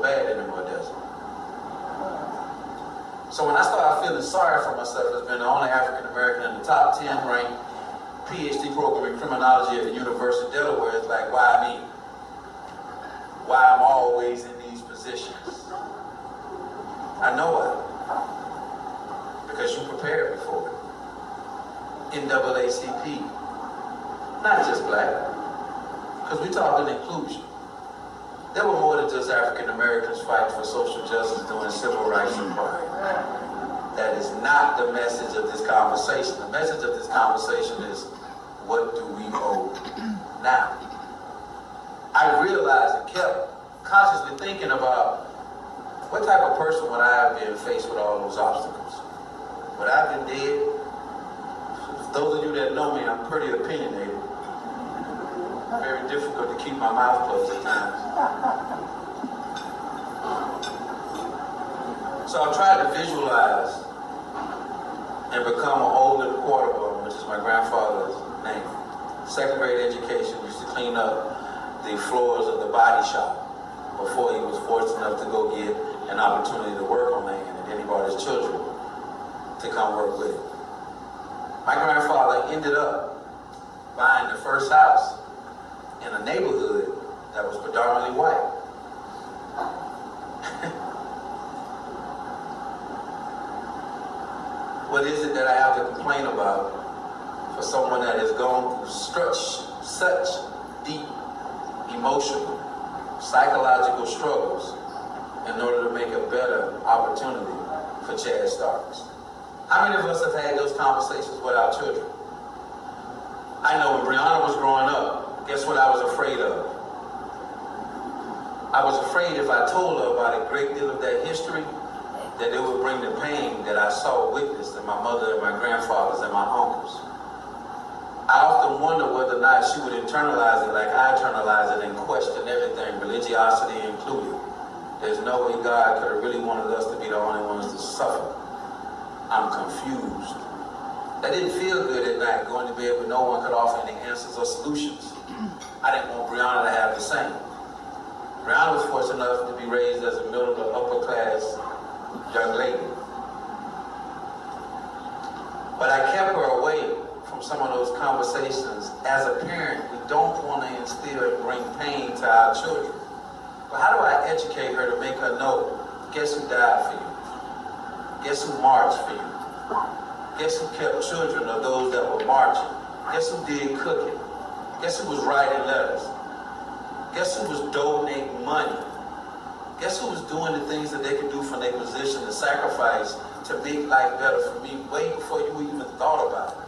bad anymore, does it? So when I started feeling sorry for myself as being the only African American in the top 10 ranked PhD program in criminology at the University of Delaware, it's like, why me? Why I'm always in these positions? I know why. Because you prepared me for it. NAACP. Not just black. Because we talking inclusion. There were more than just African Americans fighting for social justice doing civil rights and pride. That is not the message of this conversation. The message of this conversation is, what do we owe now? I realized and kept consciously thinking about what type of person would I have been faced with all those obstacles? Would I have been dead? Those of you that know me, I'm pretty opinionated. Very difficult to keep my mouth closed at times. So I tried to visualize and become an older quarterback, which is my grandfather's name. Second grade education, used to clean up the floors of the body shop before he was fortunate enough to go get an opportunity to work on land, and then he brought his children to come work with him. My grandfather ended up buying the first house in a neighborhood that was predominantly white. What is it that I have to complain about for someone that has gone through such deep emotional, psychological struggles in order to make a better opportunity for Chad Starks? How many of us have had those conversations with our children? I know when Brianna was growing up, guess what I was afraid of? I was afraid if I told her about a great deal of that history, that it would bring the pain that I saw witnessed in my mother and my grandfathers and my uncles. I often wonder whether or not she would internalize it like I internalize it and question everything, religiosity included. There's no way God could have really wanted us to be the only ones to suffer. I'm confused. That didn't feel good at night, going to bed where no one could offer any answers or solutions. I didn't want Brianna to have the same. Brianna was fortunate enough to be raised as a middle to upper class young lady. But I kept her away from some of those conversations. As a parent, we don't want to instill and bring pain to our children. But how do I educate her to make her know, guess who died for you? Guess who marched for you? Guess who kept children of those that were marching? Guess who did cooking? Guess who was writing letters? Guess who was donating money? Guess who was doing the things that they could do from their position to sacrifice to make life better for me way before you even thought about it?